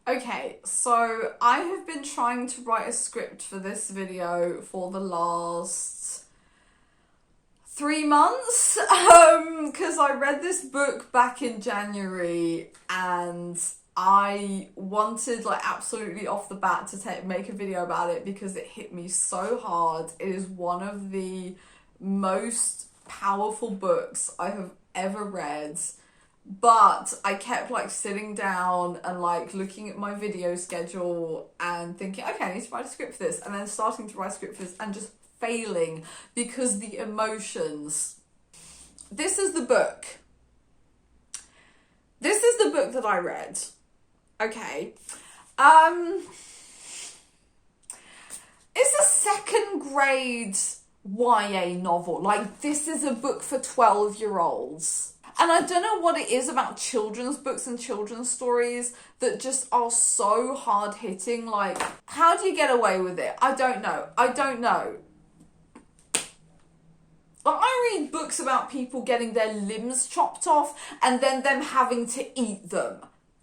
Okay, so I have been trying to write a script for this video for the last 3 months, because I read this book back in January and I wanted, like, absolutely off the bat to make a video about it because it hit me so hard. It is one of the most powerful books I have ever read. But I kept, like, sitting down and, like, looking at my video schedule and thinking, okay, I need to write a script for this, and then starting to write a script for this and just failing because the emotions. This is the book. This is the book that I read. Okay. It's a second grade YA novel. Like, this is a book for 12-year-olds. And I don't know what it is about children's books and children's stories that just are so hard-hitting. Like, how do you get away with it? I don't know. Like, I read books about people getting their limbs chopped off and then them having to eat them,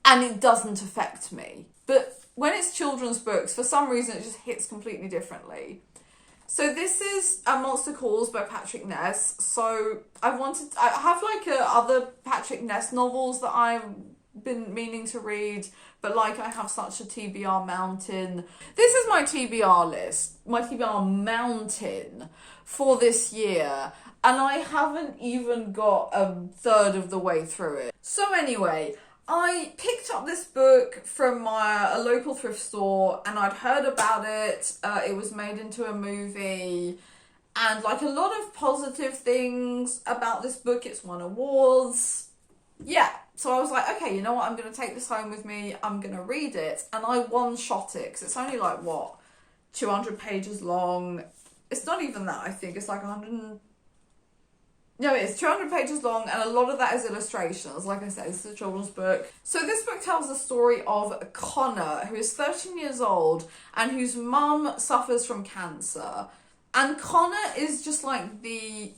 and it doesn't affect me. But when it's children's books, for some reason it just hits completely differently. So this is A Monster Calls by Patrick Ness. So I have like other Patrick Ness novels that I've been meaning to read, but like I have such a TBR mountain. This is my TBR list, my TBR mountain for this year, and I haven't even got a third of the way through it. So anyway, I picked up this book from a local thrift store, and I'd heard about it. It was made into a movie, and like a lot of positive things about this book. It's won awards. Yeah, so I was like, okay, you know what? I'm going to take this home with me. I'm going to read it, and I one-shot it because it's only like, 200 pages long. It's not even that, I think. It's like 100. No, it's 200 pages long, and a lot of that is illustrations. Like I said, it's a children's book. So this book tells the story of Connor, who is 13 years old and whose mum suffers from cancer. And Connor is just like the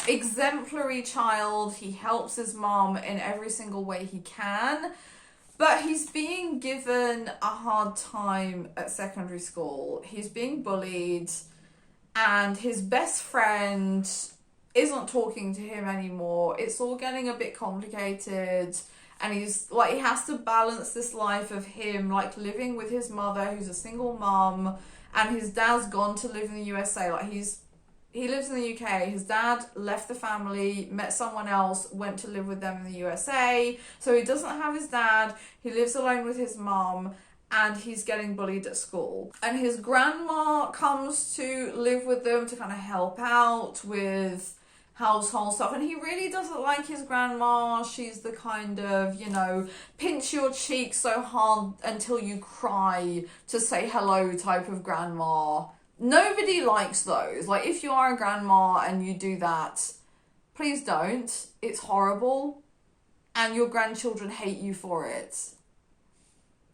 exemplary child. He helps his mum in every single way he can, but he's being given a hard time at secondary school. He's being bullied, and his best friend isn't talking to him anymore. It's all getting a bit complicated, and he's like, he has to balance this life of him like living with his mother, who's a single mum, and his dad's gone to live in the USA. Like, he lives in the UK. His dad left the family, met someone else, went to live with them in the USA. So he doesn't have his dad. He lives alone with his mum, and he's getting bullied at school. And his grandma comes to live with them to kind of help out with household stuff, and he really doesn't like his grandma. She's the kind of, pinch your cheek so hard until you cry to say hello type of grandma. Nobody likes those. Like, if you are a grandma and you do that, please don't. It's horrible, and your grandchildren hate you for it.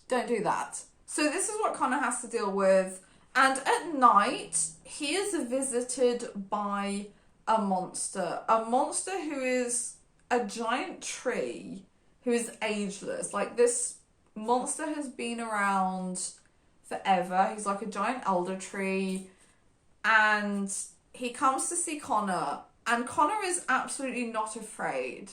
Don't do that. So this is what Connor has to deal with, and at night he is visited by a monster who is a giant tree, who is ageless. Like, this monster has been around forever. He's like a giant elder tree, and he comes to see Connor, and Connor is absolutely not afraid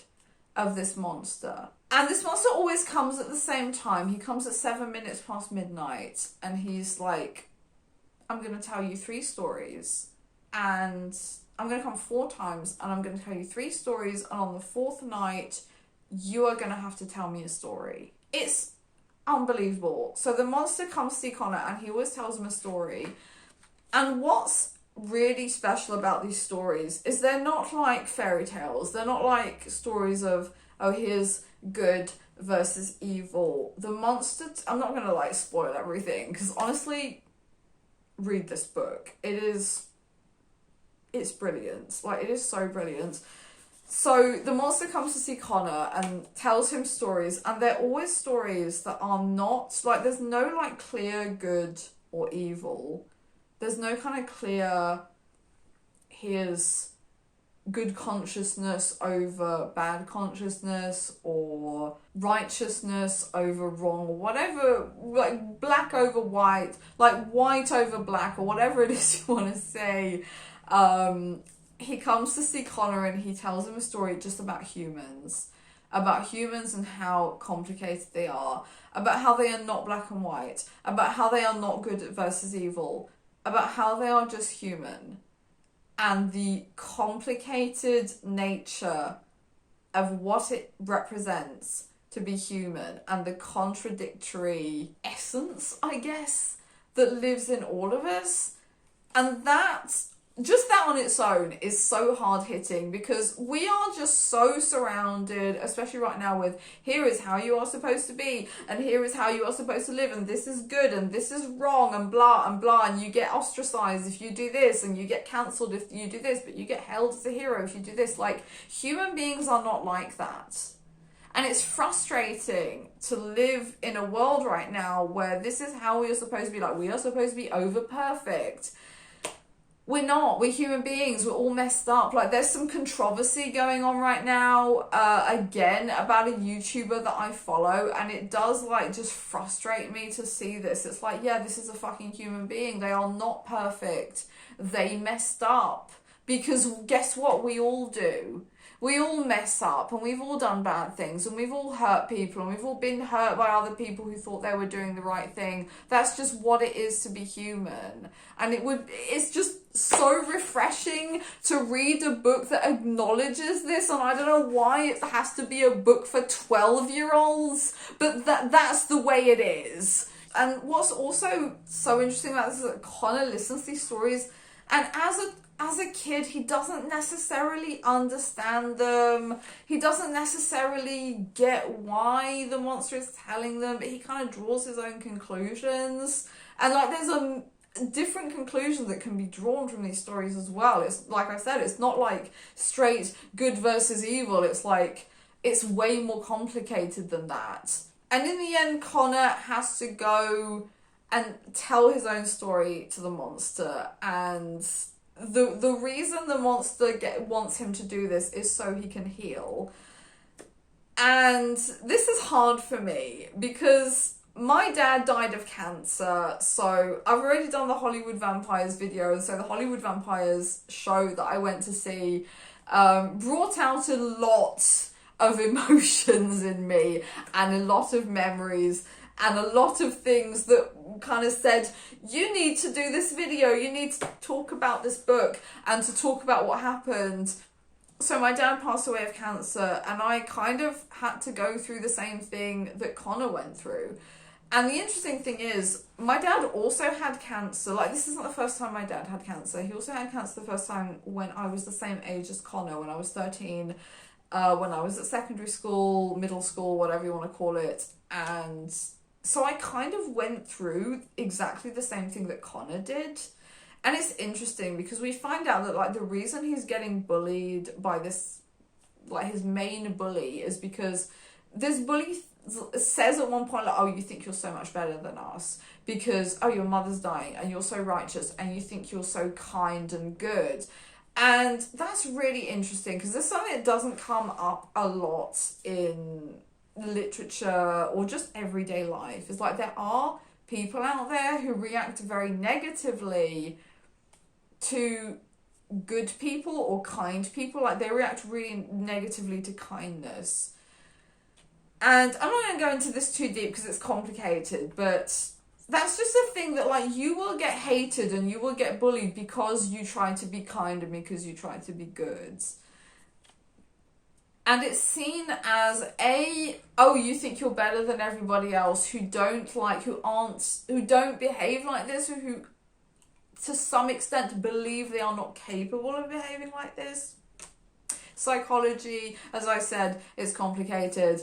of this monster. And this monster always comes at the same time. He comes at 7 minutes past midnight, and he's like, I'm going to tell you 3 stories, and I'm going to come 4 times, and I'm going to tell you 3 stories, and on the 4th night, you are going to have to tell me a story. It's unbelievable. So the monster comes to see Connor, and he always tells him a story. And what's really special about these stories is they're not like fairy tales. They're not like stories of, oh, here's good versus evil. The monster, I'm not going to like spoil everything, because honestly, read this book. It's brilliant. Like, it is so brilliant. So the monster comes to see Connor and tells him stories, and they're always stories that are not, like, there's no, like, clear good or evil. There's no kind of clear, here's good consciousness over bad consciousness, or righteousness over wrong, or whatever, like black over white, like white over black, or whatever it is you want to say. He comes to see Connor and he tells him a story just about humans and how complicated they are, about how they are not black and white, about how they are not good versus evil, about how they are just human, and the complicated nature of what it represents to be human, and the contradictory essence, I guess, that lives in all of us. And just that on its own is so hard hitting, because we are just so surrounded, especially right now, with here is how you are supposed to be, and here is how you are supposed to live, and this is good and this is wrong, and blah and blah, and you get ostracized if you do this, and you get cancelled if you do this, but you get hailed as a hero if you do this. Like, human beings are not like that. And it's frustrating to live in a world right now where this is how we are supposed to be. Like, we are supposed to be over perfect. We're not. We're human beings. We're all messed up. Like, there's some controversy going on right now, again, about a YouTuber that I follow, and it does, like, just frustrate me to see this. It's like, yeah, this is a fucking human being. They are not perfect. They messed up. Because guess what? We all do. We all mess up, and we've all done bad things, and we've all hurt people, and we've all been hurt by other people who thought they were doing the right thing. That's just what it is to be human. And it's just so refreshing to read a book that acknowledges this, and I don't know why it has to be a book for 12-year-olds, but that's the way it is. And what's also so interesting about this is that Connor listens to these stories, and as a kid, he doesn't necessarily understand them. He doesn't necessarily get why the monster is telling them, but he kind of draws his own conclusions. And, like, there's a different conclusions that can be drawn from these stories as well. It's, like I said, it's not like straight good versus evil. It's like, it's way more complicated than that. And in the end, Connor has to go and tell his own story to the monster, and the reason the monster wants him to do this is so he can heal. And this is hard for me because my dad died of cancer, so I've already done the Hollywood Vampires video, and so the Hollywood Vampires show that I went to see brought out a lot of emotions in me, and a lot of memories, and a lot of things that kind of said, you need to do this video, you need to talk about this book, and to talk about what happened. So my dad passed away of cancer, and I kind of had to go through the same thing that Connor went through. And the interesting thing is, my dad also had cancer. Like, this isn't the first time my dad had cancer. He also had cancer the first time when I was the same age as Connor, when I was 13, when I was at secondary school, middle school, whatever you want to call it. And so I kind of went through exactly the same thing that Connor did. And it's interesting because we find out that, like, the reason he's getting bullied by this, like, his main bully is because this bully says at one point, like, oh, you think you're so much better than us because, oh, your mother's dying and you're so righteous and you think you're so kind and good. And that's really interesting because there's something that doesn't come up a lot in literature or just everyday life. It's like there are people out there who react very negatively to good people or kind people. Like, they react really negatively to kindness. And I'm not going to go into this too deep because it's complicated, but that's just a thing that, like, you will get hated and you will get bullied because you try to be kind and because you try to be good. And it's seen as oh, you think you're better than everybody else who don't behave like this, or who to some extent believe they are not capable of behaving like this. Psychology, as I said, is complicated.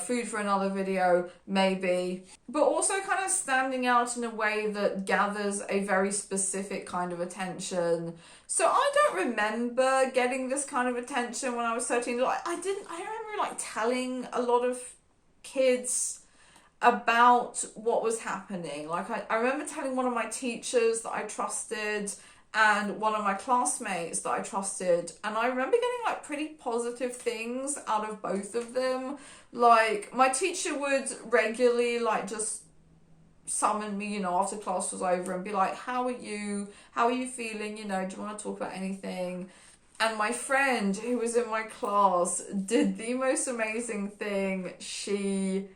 Food for another video, maybe. But also kind of standing out in a way that gathers a very specific kind of attention. So I don't remember getting this kind of attention when I was 13. I remember, like, telling a lot of kids about what was happening. Like, I remember telling one of my teachers that I trusted, and one of my classmates that I trusted, and I remember getting like pretty positive things out of both of them. Like, my teacher would regularly like just summon me, after class was over and be like, how are you feeling, do you want to talk about anything? And my friend who was in my class did the most amazing thing. She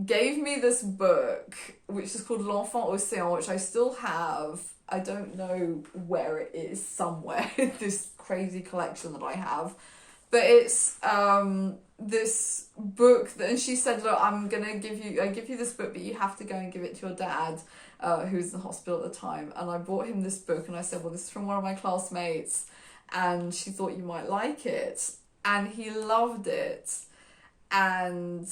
gave me this book, which is called L'Enfant Océan, which I still have. I don't know where it is, somewhere, this crazy collection that I have. But it's this book that, and she said, look, I give you this book, but you have to go and give it to your dad, who's in the hospital at the time. And I bought him this book, and I said, well, this is from one of my classmates, and she thought you might like it. And he loved it. And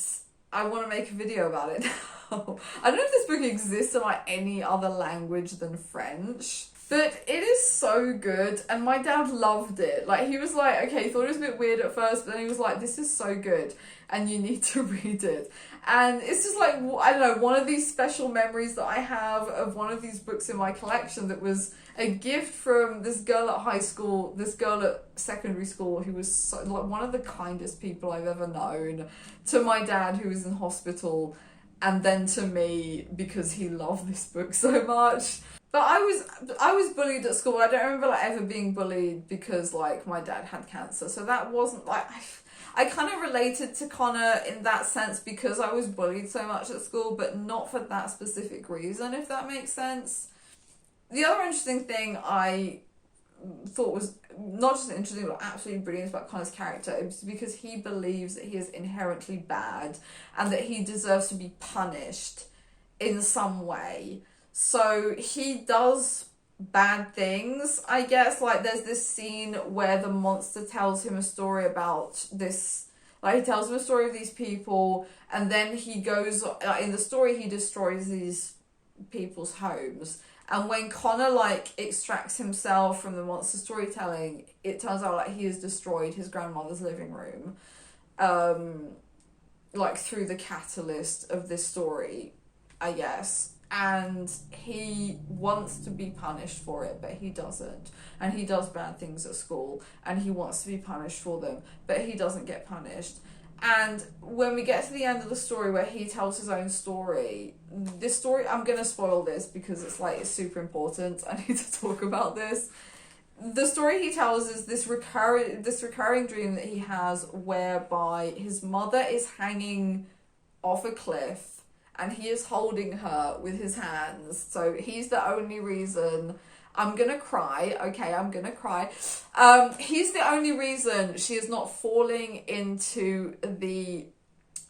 I want to make a video about it now. I don't know if this book exists in like any other language than French, but it is so good, and my dad loved it. Like, he was like, okay, he thought it was a bit weird at first, but then he was like, this is so good, and you need to read it. And it's just like, I don't know, one of these special memories that I have of one of these books in my collection that was a gift from this girl at high school, this girl at secondary school, who was so, like, one of the kindest people I've ever known, to my dad, who was in hospital, and then to me, because he loved this book so much. But I was bullied at school. I don't remember like ever being bullied because like my dad had cancer. So that wasn't like, I kind of related to Connor in that sense because I was bullied so much at school, but not for that specific reason, if that makes sense. The other interesting thing I thought was not just interesting but absolutely brilliant about Connor's character is because he believes that he is inherently bad and that he deserves to be punished in some way. So he does bad things, I guess. Like, there's this scene where the monster tells him a story about this, like, he tells him a story of these people, and then he goes, in the story, he destroys these people's homes. And when Connor, like, extracts himself from the monster storytelling, it turns out, like, he has destroyed his grandmother's living room, like, through the catalyst of this story, I guess. And he wants to be punished for it, but he doesn't. And he does bad things at school, and he wants to be punished for them, but he doesn't get punished. And when we get to the end of the story where he tells his own story, this story, I'm going to spoil this because it's super important. I need to talk about this. The story he tells is this recurring dream that he has whereby his mother is hanging off a cliff and he is holding her with his hands. So he's the only reason. I'm going to cry. Okay, I'm going to cry. He's the only reason she is not falling into the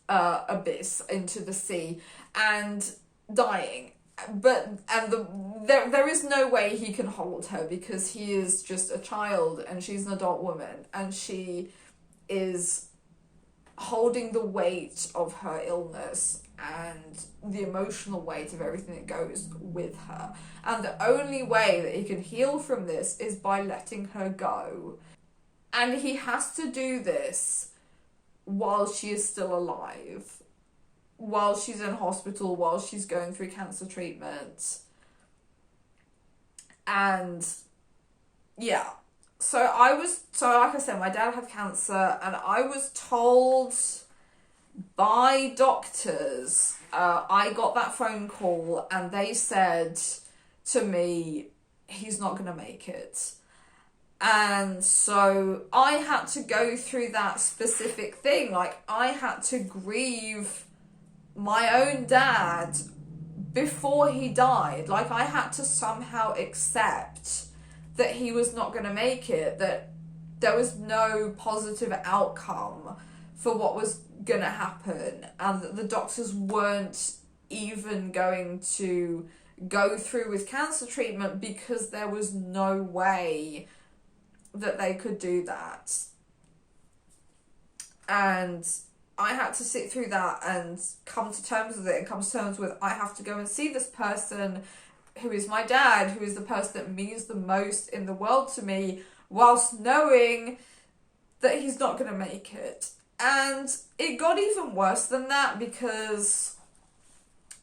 abyss, into the sea, and dying. There is no way he can hold her because he is just a child and she's an adult woman. And she is holding the weight of her illness and the emotional weight of everything that goes with her. And the only way that he can heal from this is by letting her go. And he has to do this while she is still alive, while she's in hospital, while she's going through cancer treatment. And yeah, so like I said, my dad had cancer, and I was told by doctors, I got that phone call and they said to me, he's not going to make it. And so I had to go through that specific thing. Like, I had to grieve my own dad before he died. Like, I had to somehow accept that he was not going to make it, that there was no positive outcome for what was going to happen, and that the doctors weren't even going to go through with cancer treatment because there was no way that they could do that. And I had to sit through that and come to terms with it, and come to terms with, I have to go and see this person who is my dad, who is the person that means the most in the world to me, whilst knowing that he's not going to make it. And it got even worse than that, because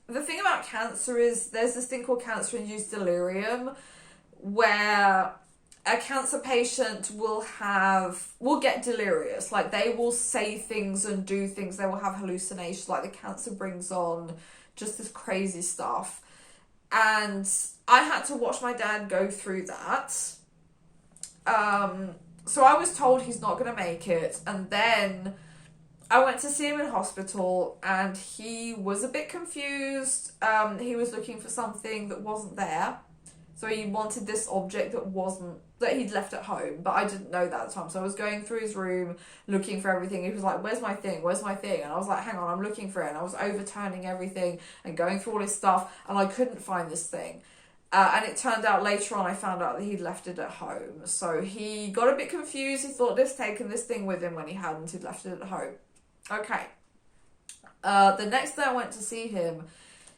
the thing about cancer is there's this thing called cancer-induced delirium, where a cancer patient will get delirious. Like, they will say things and do things. They will have hallucinations. Like, the cancer brings on just this crazy stuff. And I had to watch my dad go through that. So I was told he's not going to make it. And then I went to see him in hospital, and he was a bit confused. He was looking for something that wasn't there. So he wanted this object that he'd left at home, but I didn't know that at the time. So I was going through his room, looking for everything. He was like, where's my thing? Where's my thing? And I was like, hang on, I'm looking for it. And I was overturning everything and going through all his stuff, and I couldn't find this thing. And it turned out later on, I found out that he'd left it at home. So he got a bit confused. He thought he'd taken this thing with him when he hadn't. He'd left it at home. Okay. The next day I went to see him,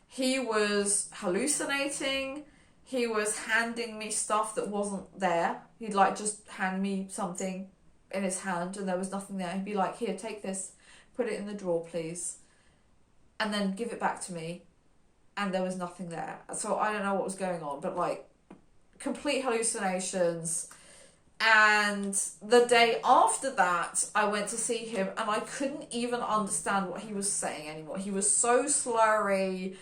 he was hallucinating. He was handing me stuff that wasn't there. He'd like just hand me something in his hand and there was nothing there. He'd be like, here, take this, put it in the drawer, please. And then give it back to me. And there was nothing there. So I don't know what was going on, but like complete hallucinations. And the day after that, I went to see him and I couldn't even understand what he was saying anymore. He was so slurry.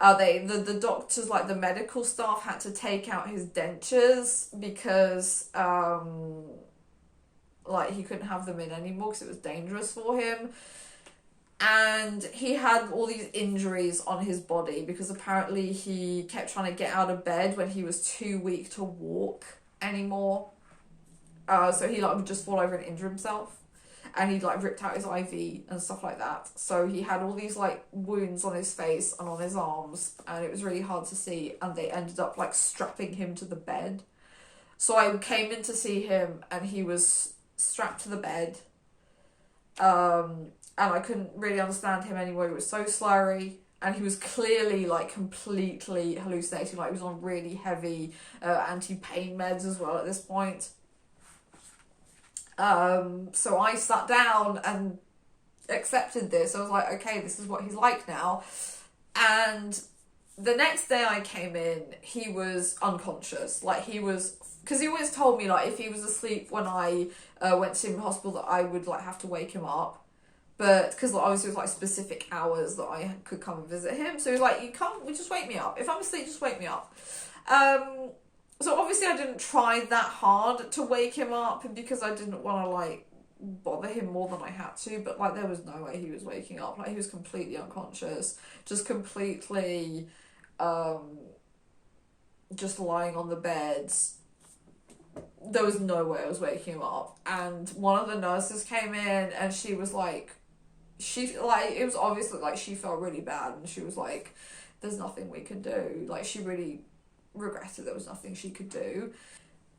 The doctors, like the medical staff, had to take out his dentures because like he couldn't have them in anymore because it was dangerous for him. And he had all these injuries on his body because apparently he kept trying to get out of bed when he was too weak to walk anymore. So he like would just fall over and injure himself. And he'd like ripped out his IV and stuff like that. So he had all these like wounds on his face and on his arms, and it was really hard to see. And they ended up like strapping him to the bed. So I came in to see him, and he was strapped to the bed. And I couldn't really understand him anymore. He was so slurry, and he was clearly like completely hallucinating. Like he was on really heavy anti-pain meds as well at this point. So I sat down and accepted this. I was like, okay, this is what he's like now. And the next day I came in, he was unconscious. Like he was, because he always told me like if he was asleep when I went to see him in hospital that I would like have to wake him up. But because like, obviously it was like specific hours that I could come and visit him. So he was like, you just wake me up. If I'm asleep, just wake me up. So obviously I didn't try that hard to wake him up because I didn't want to like bother him more than I had to, but like there was no way he was waking up. Like he was completely unconscious, just completely just lying on the bed. There was no way I was waking him up. And one of the nurses came in and she was like, it was obviously like she felt really bad and she was like, there's nothing we can do. Like she really regretted there was nothing she could do.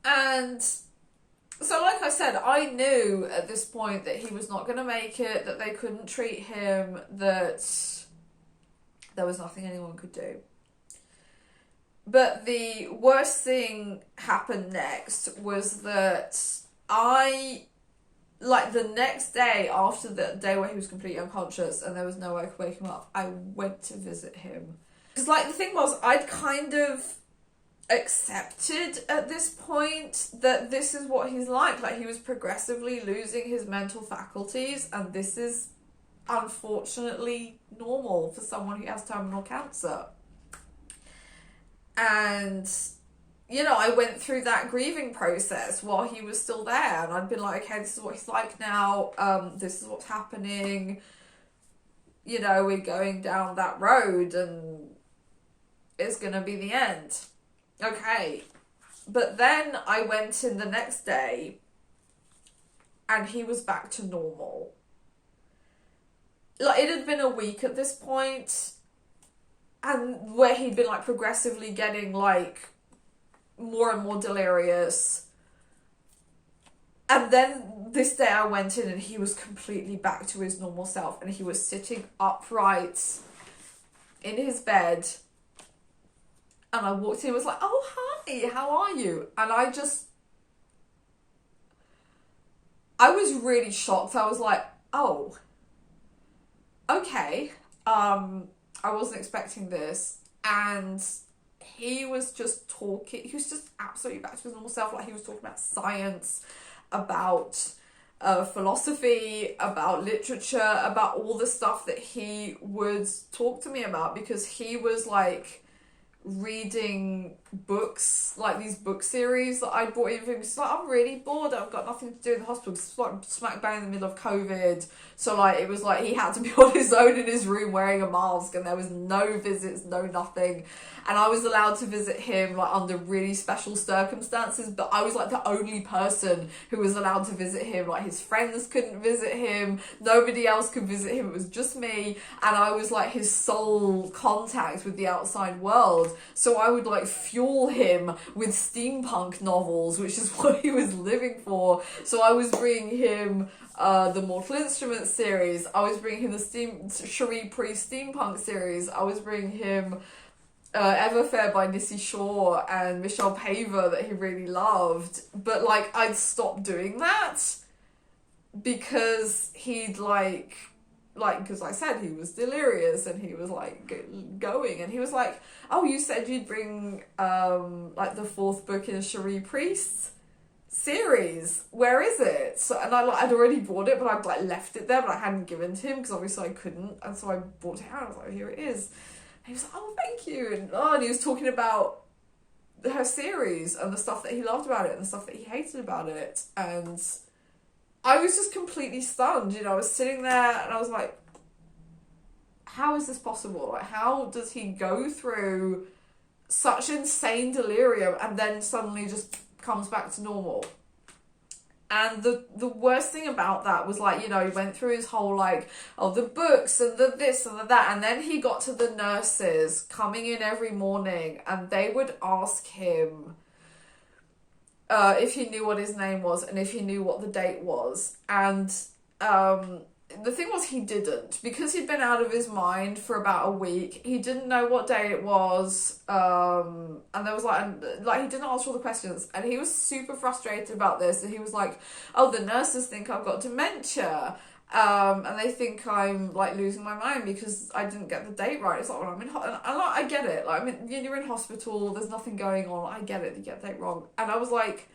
And so like I said, I knew at this point that he was not going to make it, that they couldn't treat him, that there was nothing anyone could do. But the worst thing happened next was that the next day after the day where he was completely unconscious and there was no way I could wake him up, I went to visit him. Because like the thing was, I'd kind of accepted at this point that this is what he's like he was progressively losing his mental faculties, and this is unfortunately normal for someone who has terminal cancer. And you know, I went through that grieving process while he was still there, and I'd been like, okay, this is what he's like now, this is what's happening, you know, we're going down that road and it's gonna be the end. Okay, but then I went in the next day and he was back to normal. Like, it had been a week at this point, and where he'd been like progressively getting like more and more delirious. And then this day I went in and he was completely back to his normal self, and he was sitting upright in his bed. And I walked in and was like, oh, hi, how are you? And I was really shocked. I was like, oh, okay. I wasn't expecting this. And he was just talking, he was just absolutely back to his normal self. Like, he was talking about science, about philosophy, about literature, about all the stuff that he would talk to me about, because he was like reading books, like these book series that I brought in for him. He's like, I'm really bored, I've got nothing to do in the hospital, it's like smack bang in the middle of COVID, so like it was like he had to be on his own in his room wearing a mask, and there was no visits, no nothing, and I was allowed to visit him like under really special circumstances, but I was like the only person who was allowed to visit him. Like, his friends couldn't visit him, nobody else could visit him, it was just me, and I was like his sole contact with the outside world. So I would like fuel him with steampunk novels, which is what he was living for. So I was bringing him the Mortal Instruments series, I was bringing him the Cherie Priest steampunk series, I was bringing him Everfair by Nissi Shaw and Michelle Paver that he really loved. But like, I'd stopped doing that because he'd like, because I said he was delirious and he was like going, and he was like, oh, you said you'd bring like the fourth book in Cherie Priest series, where is it? So, and I'd already bought it, but I'd like left it there, but I hadn't given to him because obviously I couldn't, and so I brought it out. I was like, here it is. And he was like, oh, thank you, and he was talking about her series and the stuff that he loved about it and the stuff that he hated about it, and I was just completely stunned. You know, I was sitting there and I was like, how is this possible? Like, how does he go through such insane delirium and then suddenly just comes back to normal? And the worst thing about that was, like, you know, he went through his whole, like, oh, the books and the this and the that, and then he got to the nurses coming in every morning, and they would ask him if he knew what his name was and if he knew what the date was. And the thing was, he didn't, because he'd been out of his mind for about a week. He didn't know what day it was, and there was like he didn't answer all the questions, and he was super frustrated about this. And he was like, oh, the nurses think I've got dementia, and they think I'm like losing my mind because I didn't get the date right. It's like, well, I'm in I get it, like, I mean, you're in hospital, there's nothing going on, I get it, you get the date wrong. And I was like,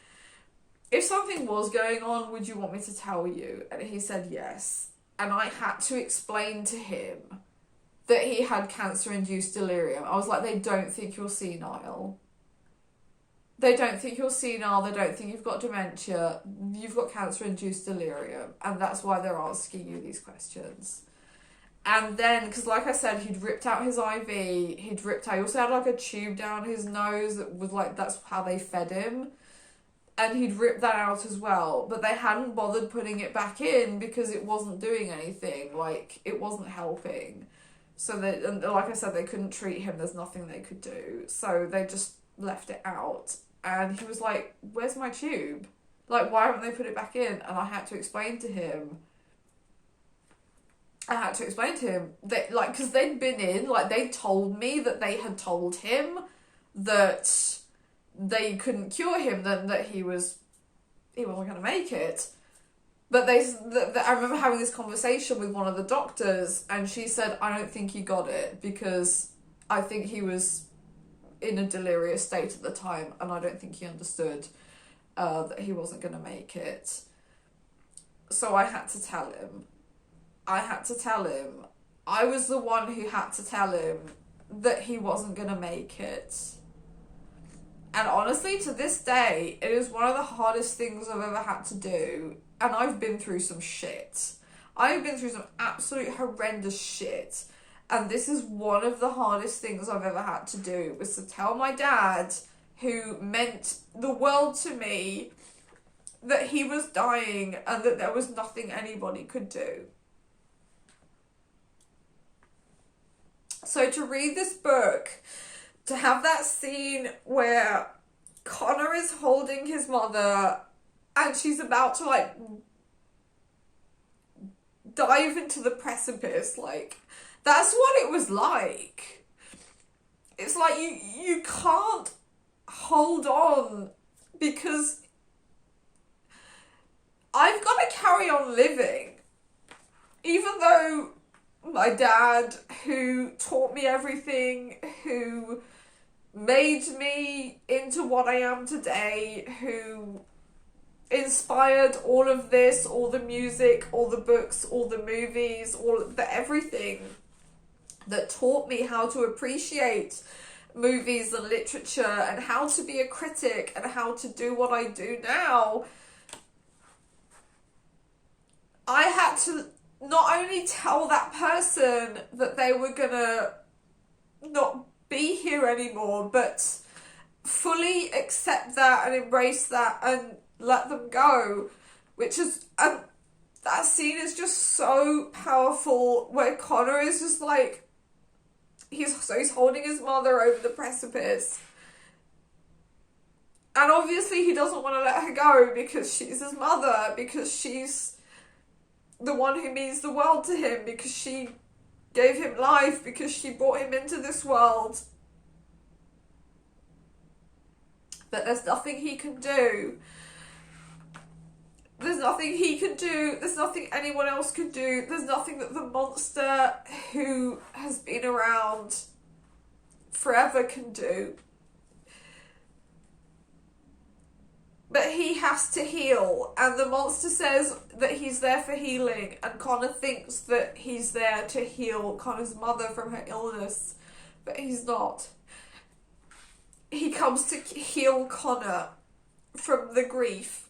if something was going on, would you want me to tell you? And he said yes. And I had to explain to him that he had cancer-induced delirium. I was like, they don't think you're senile. They don't think you're senile. They don't think you've got dementia. You've got cancer-induced delirium. And that's why they're asking you these questions. And then, because like I said, he'd ripped out his IV. He also had like a tube down his nose that was like, that's how they fed him. And he'd ripped that out as well, but they hadn't bothered putting it back in because it wasn't doing anything, like, it wasn't helping. So that, and like I said, they couldn't treat him, there's nothing they could do, so they just left it out. And he was like, where's my tube? Like, why haven't they put it back in? And I had to explain to him that, like, because they'd been in, like, they told me that they had told him that they couldn't cure him, that he wasn't going to make it. But I remember having this conversation with one of the doctors, and she said, I don't think he got it because I think he was in a delirious state at the time, and I don't think he understood that he wasn't going to make it. So I had to tell him. I was the one who had to tell him that he wasn't going to make it. And honestly, to this day, it is one of the hardest things I've ever had to do. And I've been through some shit. I've been through some absolute horrendous shit. And this is one of the hardest things I've ever had to do, was to tell my dad, who meant the world to me, that he was dying and that there was nothing anybody could do. So to read this book, to have that scene where Connor is holding his mother and she's about to, like, dive into the precipice, like, that's what it was like. It's like you can't hold on because I've got to carry on living. Even though my dad, who taught me everything, who made me into what I am today, who inspired all of this, all the music, all the books, all the movies, all the everything that taught me how to appreciate movies and literature and how to be a critic and how to do what I do now. I had to not only tell that person that they were gonna not be here anymore, but fully accept that and embrace that and let them go, which is, and that scene is just so powerful, where Connor is just like, he's holding his mother over the precipice, and obviously he doesn't want to let her go because she's his mother, because she's the one who means the world to him, because she gave him life, because she brought him into this world. But there's nothing he can do. There's nothing he can do. There's nothing anyone else can do. There's nothing that the monster who has been around forever can do. But he has to heal. And the monster says that he's there for healing. And Connor thinks that he's there to heal Connor's mother from her illness. But he's not. He comes to heal Connor from the grief,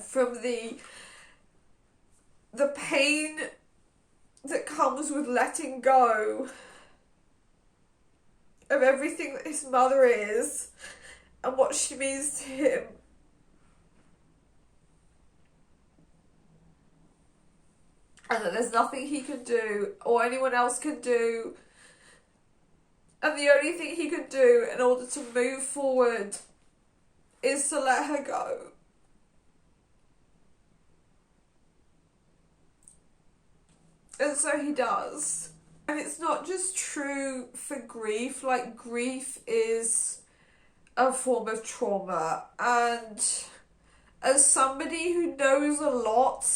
from the pain that comes with letting go of everything that his mother is and what she means to him. And that there's nothing he can do or anyone else can do. And the only thing he can do in order to move forward is to let her go. And so he does. And it's not just true for grief. Like, grief is a form of trauma. And as somebody who knows a lot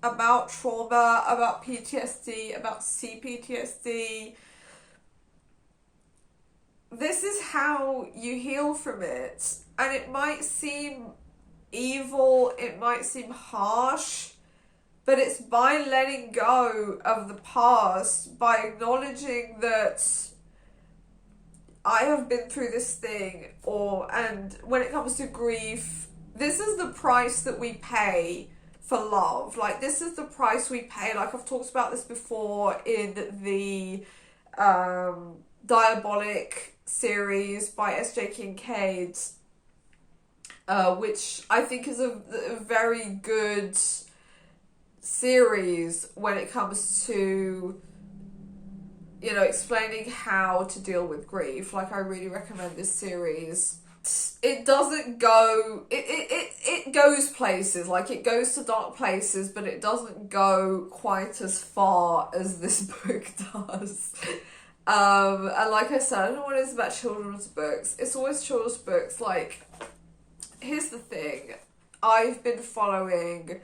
about trauma, about PTSD, about CPTSD, this is how you heal from it. And it might seem evil, it might seem harsh, but it's by letting go of the past, by acknowledging that I have been through this thing, and when it comes to grief, this is the price that we pay for love. Like, this is the price we pay. Like, I've talked about this before in the Diabolic series by S.J. Kincaid, which I think is a very good series when it comes to, you know, explaining how to deal with grief. Like, I really recommend this series. It doesn't go, it goes places, like it goes to dark places, but it doesn't go quite as far as this book does. And like I said, I don't know what it is about children's books. It's always children's books. Like, here's the thing. I've been following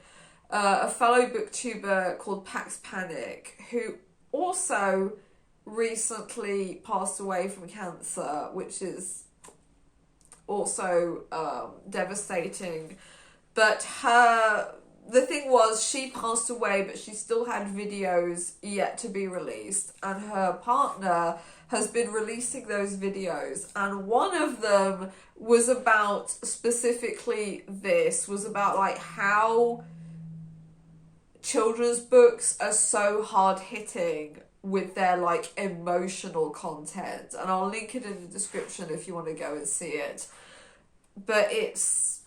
a fellow booktuber called Pax Panic, who also recently passed away from cancer, which is also devastating. But the thing was, she passed away, but she still had videos yet to be released, and her partner has been releasing those videos, and one of them was about specifically this, was about like how children's books are so hard-hitting with their like emotional content, and I'll link it in the description if you want to go and see it. But it's,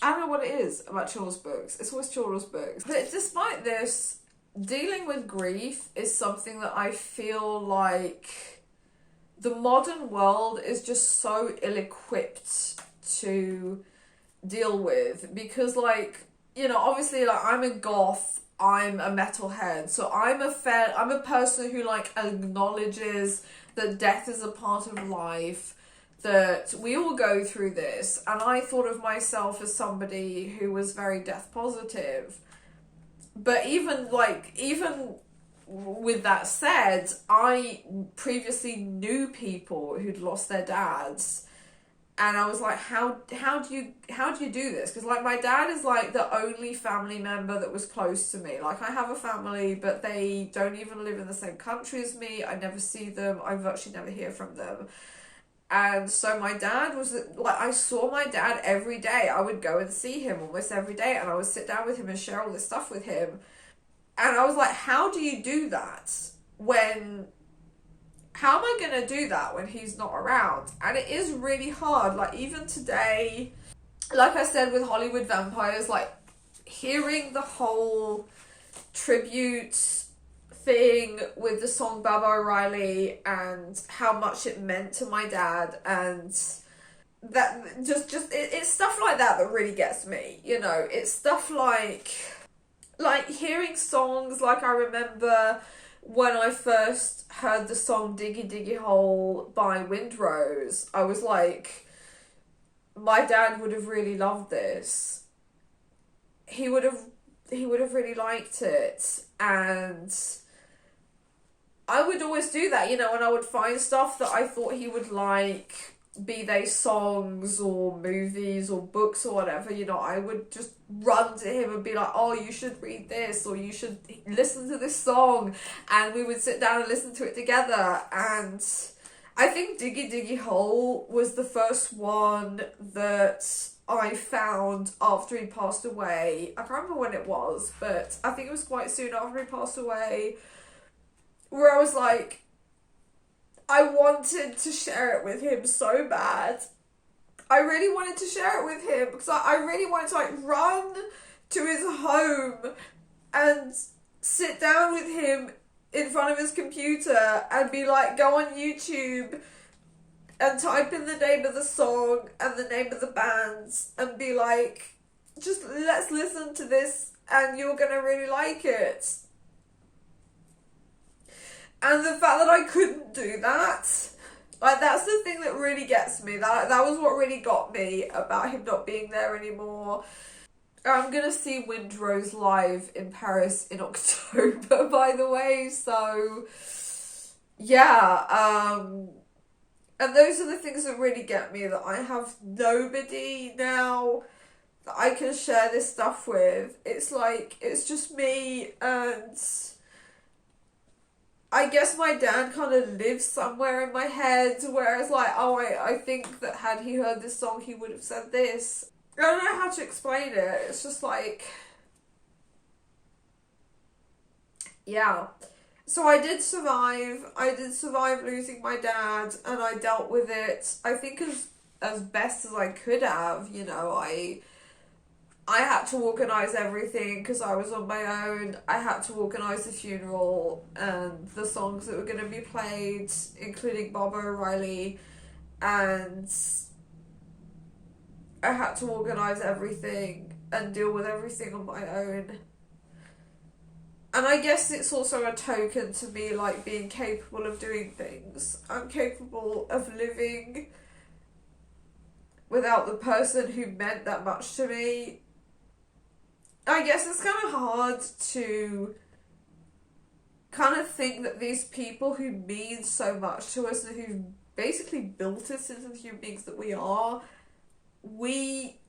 I don't know what it is about children's books. It's always children's books. But despite this, dealing with grief is something that I feel like the modern world is just so ill-equipped to deal with. Because, like, you know, obviously, like, I'm a goth, I'm a metalhead, so I'm a person who, like, acknowledges that death is a part of life, that we all go through this, and I thought of myself as somebody who was very death positive. But even with that said, I previously knew people who'd lost their dads, and I was like, how do you do this? Because like my dad is like the only family member that was close to me. Like I have a family, but they don't even live in the same country as me. I never see them. I virtually never hear from them. And so my dad was like, I saw my dad every day. I would go and see him almost every day, and I would sit down with him and share all this stuff with him. And I was like, how do you do that how am I going to do that when he's not around? And it is really hard. Like, even today, like I said, with Hollywood Vampires, like, hearing the whole tribute thing with the song Baba O'Reilly and how much it meant to my dad, and that it's stuff like that really gets me, you know. It's stuff like hearing songs. Like I remember when I first heard the song Diggy Diggy Hole by Windrose, I was like, my dad would have really loved this. He would have really liked it. And I would always do that, you know, and I would find stuff that I thought he would like, be they songs or movies or books or whatever, you know. I would just run to him and be like, oh, you should read this, or you should listen to this song, and we would sit down and listen to it together. And I think Diggy Diggy Hole was the first one that I found after he passed away. I can't remember when it was, but I think it was quite soon after he passed away, where I was like, I wanted to share it with him so bad. I really wanted to share it with him because I really wanted to like run to his home and sit down with him in front of his computer and be like, go on YouTube and type in the name of the song and the name of the bands and be like, just let's listen to this and you're gonna really like it. And the fact that I couldn't do that, like, that's the thing that really gets me. That was what really got me about him not being there anymore. I'm gonna see Windrose live in Paris in October, by the way, so yeah, and those are the things that really get me, that I have nobody now that I can share this stuff with. It's like, it's just me, and I guess my dad kind of lives somewhere in my head where it's like, oh, I think that had he heard this song, he would have said this. I don't know how to explain it. It's just like, yeah. So I did survive. I did survive losing my dad, and I dealt with it, I think, as best as I could have, you know. I had to organise everything because I was on my own. I had to organise the funeral and the songs that were going to be played, including Baba O'Reilly, and I had to organise everything and deal with everything on my own. And I guess it's also a token to me, like, being capable of doing things. I'm capable of living without the person who meant that much to me. I guess it's kind of hard to kind of think that these people who mean so much to us and who basically built us into the human beings that we are, we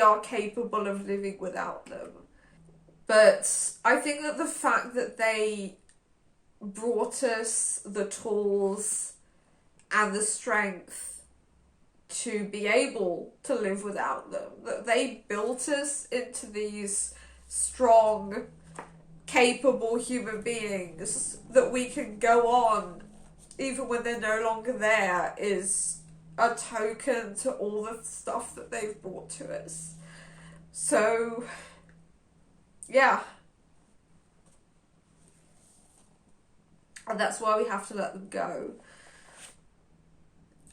are capable of living without them. But I think that the fact that they brought us the tools and the strength to be able to live without them, that they built us into these strong, capable human beings that we can go on even when they're no longer there, is a token to all the stuff that they've brought to us. So yeah, and that's why we have to let them go.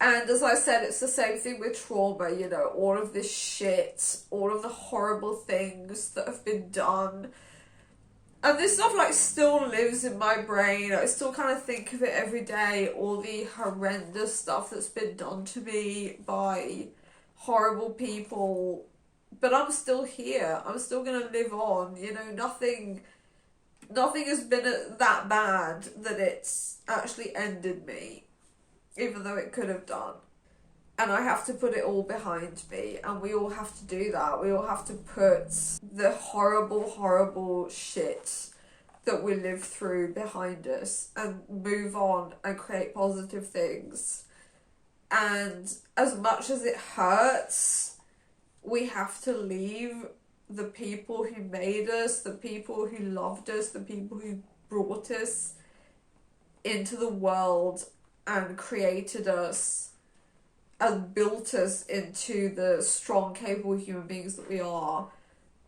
And as I said, it's the same thing with trauma, you know, all of this shit, all of the horrible things that have been done. And this stuff, like, still lives in my brain. I still kind of think of it every day, all the horrendous stuff that's been done to me by horrible people but I'm still here. I'm still gonna live on. You know, nothing has been that bad that it's actually ended me, even though it could have done. And I have to put it all behind me, and we all have to do that. We all have to put the horrible, horrible shit that we live through behind us and move on and create positive things. And as much as it hurts, we have to leave the people who made us, the people who loved us, the people who brought us into the world and created us and built us into the strong, capable human beings that we are.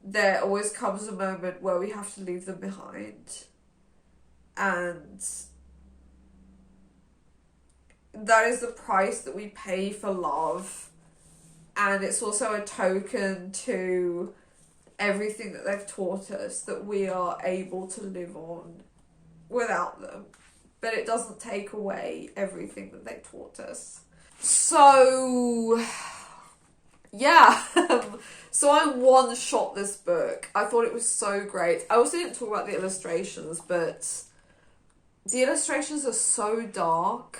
There always comes a moment where we have to leave them behind. And that is the price that we pay for love. And it's also a token to everything that they've taught us, that we are able to live on without them. But it doesn't take away everything that they taught us. So, yeah. So I one-shot this book. I thought it was so great. I also didn't talk about the illustrations, but the illustrations are so dark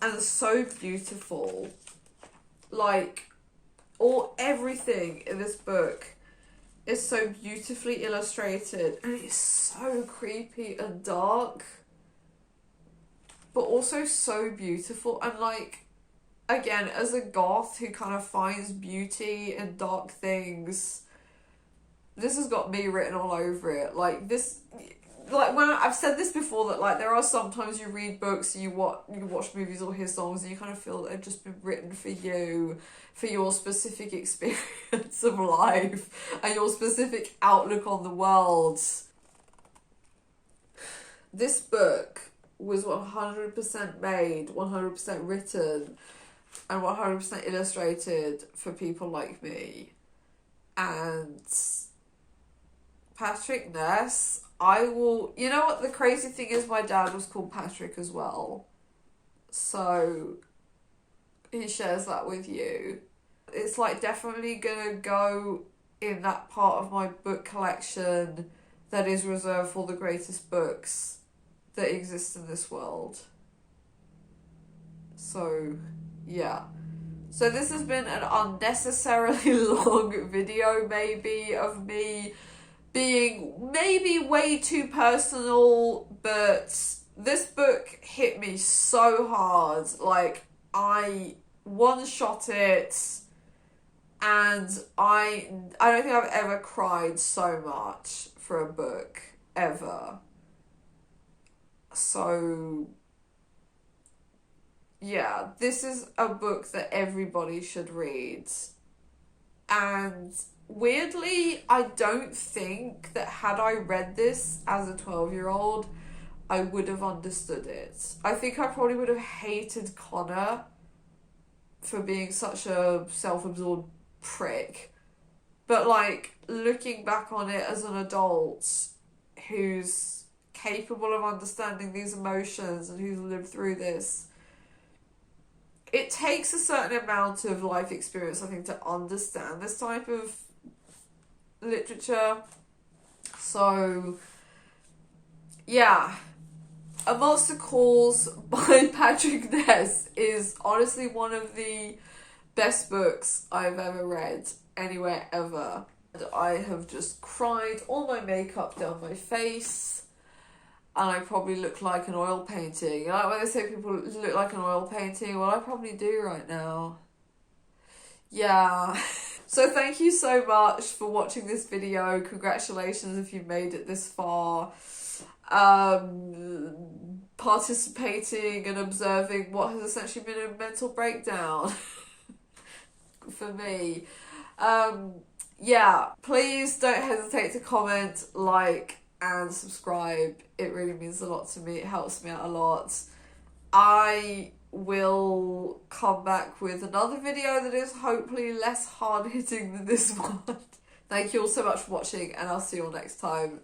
and so beautiful. Like, everything in this book is so beautifully illustrated, and it's so creepy and dark, but also so beautiful. And like, again, as a goth who kind of finds beauty in dark things, this has got me written all over it. Like this, like when I've said this before, that like there are sometimes you read books, you watch movies or hear songs, and you kind of feel that they've just been written for you, for your specific experience of life and your specific outlook on the world. This book was 100% made, 100% written, and 100% illustrated for people like me. And Patrick Ness, you know what the crazy thing is, my dad was called Patrick as well. So he shares that with you. It's like definitely gonna go in that part of my book collection that is reserved for the greatest books that exist in this world. So, yeah. So this has been an unnecessarily long video, maybe, of me being maybe way too personal, but this book hit me so hard. Like, I one-shot it, and I don't think I've ever cried so much for a book, ever. So, yeah, this is a book that everybody should read. And weirdly, I don't think that had I read this as a 12-year-old, I would have understood it. I think I probably would have hated Connor for being such a self-absorbed prick. But, like, looking back on it as an adult who's capable of understanding these emotions and who's lived through this, it takes a certain amount of life experience, I think, to understand this type of literature. So, yeah. A Monster Calls by Patrick Ness is honestly one of the best books I've ever read anywhere ever. And I have just cried all my makeup down my face, and I probably look like an oil painting. Like when they say people look like an oil painting, well, I probably do right now. Yeah. So thank you so much for watching this video. Congratulations if you made it this far. Participating and observing what has essentially been a mental breakdown for me. Yeah, please don't hesitate to comment, like, and subscribe. It really means a lot to me. It helps me out a lot. I will come back with another video that is hopefully less hard-hitting than this one. Thank you all so much for watching, and I'll see you all next time.